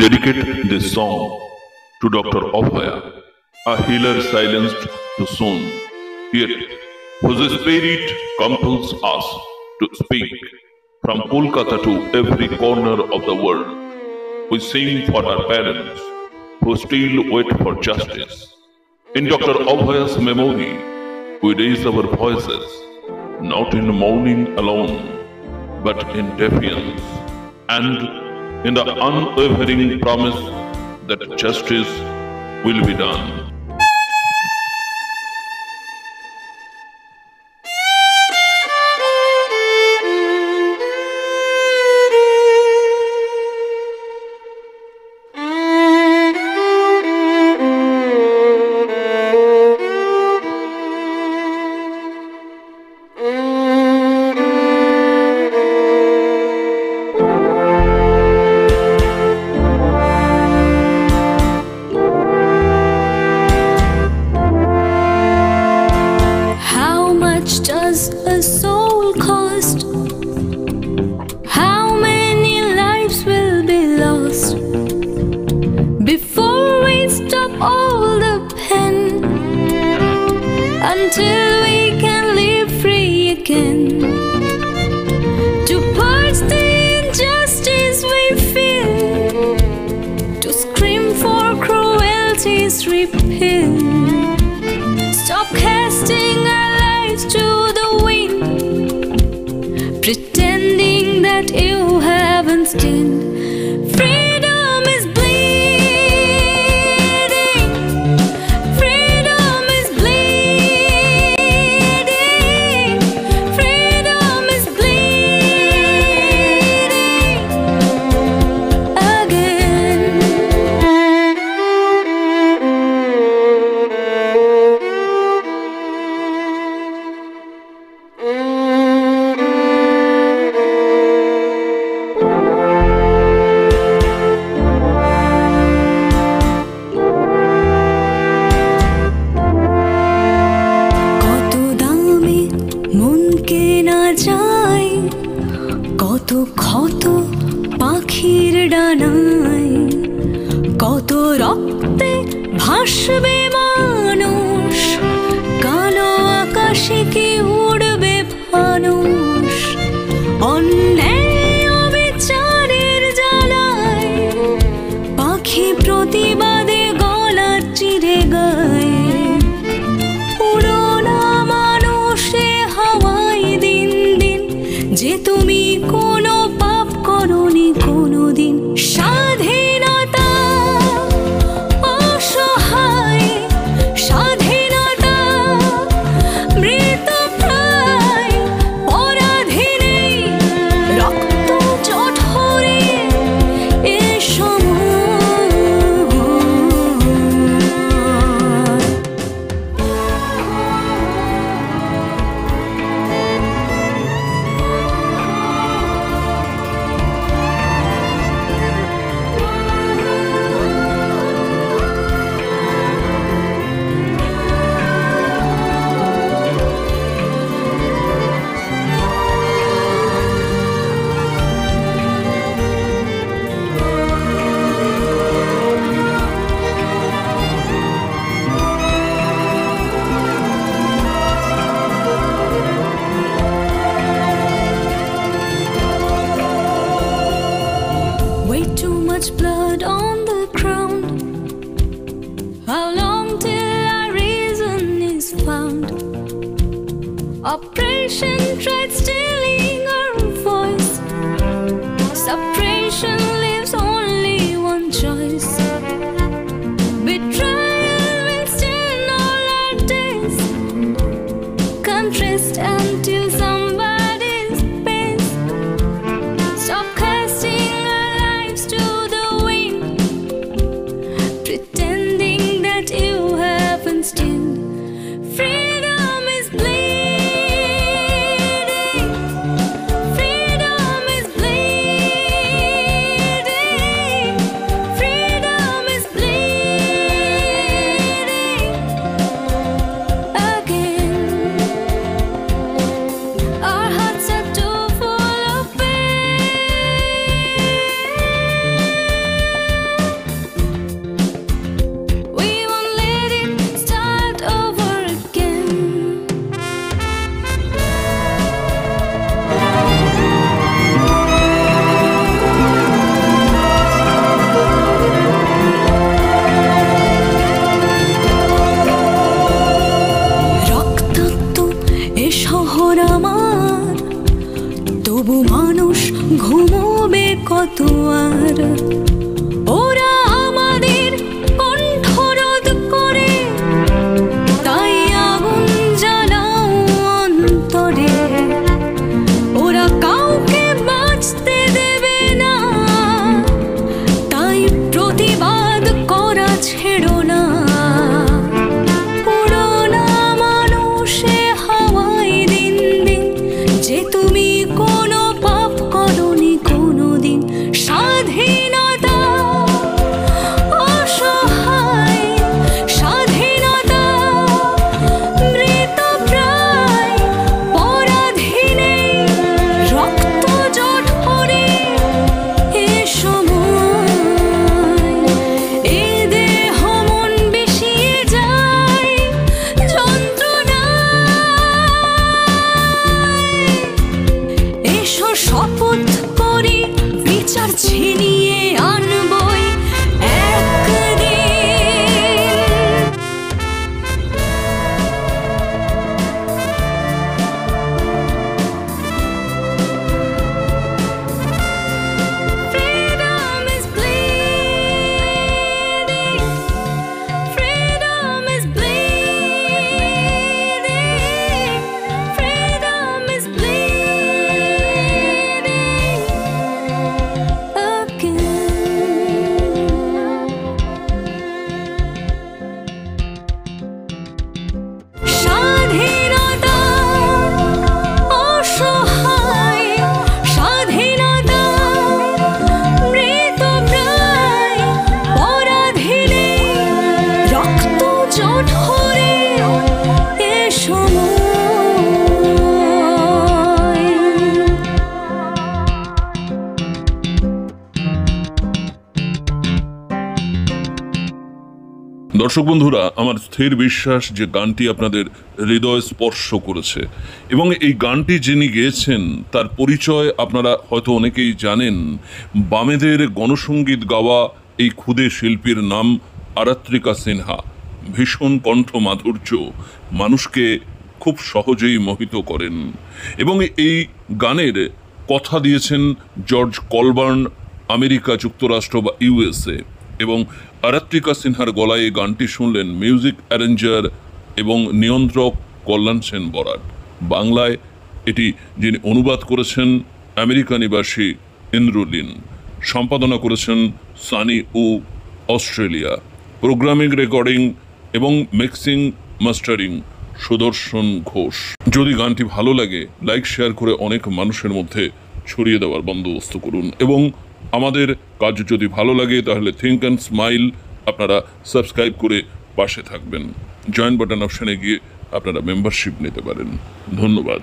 dedicate this song to Dr. Abhaya, a healer silenced too soon, yet whose spirit compels us to speak from Kolkata to every corner of the world. We sing for our parents who still wait for justice. In Dr. Abhaya's memory, we raise our voices, not in mourning alone, but in defiance and in the unwavering promise that justice will be done. Does a soul cost? How many lives will be lost before we stop all the pain, until we can live free again, to purge the injustice we feel, to scream for cruelty's repeal, stop casting our lives to the wind, pretending that you haven't seen. Freedom is bleeding. Freedom is bleeding. Freedom is bleeding again. কত ক্ষত পাখির ডানায়, কত রক্তে ভাসবে মানুষ, কালো আকাশে কি উড়বে ফানুষ, অন্যায় অবিচারের জ্বালায় পাখি প্রতিবাদে গলা চিরে গায়, উড়োনা মানুষে হাওয়ায় দিন দিন, যে তুমি কোনো পাপ করনি কোনোদিন। স্বাধীনতা অসহায়, স্বাধীনতা মৃতপ্রায়, পরাধীনেই রক্ত জঠরে এ সময়। Way too much blood on the ground. How long till our reason is found? Oppression tried stealing our voice. Suppression leaves only one choice. Betrayal will stain all our days. Can't rest until somebody's pays. Stop casting our lives to the wind, pretending that you haven't seen. Freedom is bleeding. Freedom is bleeding. দর্শক বন্ধুরা, আমার স্থির বিশ্বাস যে গানটি আপনাদের হৃদয় স্পর্শ করেছে এবং এই গানটি যিনি গেয়েছেন তার পরিচয় আপনারা হয়তো অনেকেই জানেন। বামেদের গণসঙ্গীত গাওয়া এই ক্ষুদে শিল্পীর নাম আরাত্রিকা সিনহা। ভীষণ কণ্ঠ মাধুর্য মানুষকে খুব সহজেই মোহিত করেন এবং এই গানের কথা দিয়েছেন জর্জ কলবার্ন, আমেরিকা যুক্তরাষ্ট্র বা ইউএসএ। এবং আরাত্রিকা সিনহার গলায় এই গানটি শুনলেন মিউজিক অ্যারেঞ্জার এবং নিয়ন্ত্রক কল্যাণ সেন বরাট। বাংলায় এটি যিনি অনুবাদ করেছেন আমেরিকা নিবাসী ইন্দ্রুলিন, সম্পাদনা করেছেন সানি উ, অস্ট্রেলিয়া। প্রোগ্রামিং, রেকর্ডিং এবং মিক্সিং মাস্টারিং সুদর্শন ঘোষ। যদি গানটি ভালো লাগে লাইক শেয়ার করে অনেক মানুষের মধ্যে ছড়িয়ে দেওয়ার বন্দোবস্ত করুন এবং আমাদের কাজ যদি ভালো লাগে তাহলে থিঙ্ক অ্যান্ড স্মাইল আপনারা সাবস্ক্রাইব করে পাশে থাকবেন। জয়েন বাটন অপশানে গিয়ে আপনারা মেম্বারশিপ নিতে পারেন। ধন্যবাদ।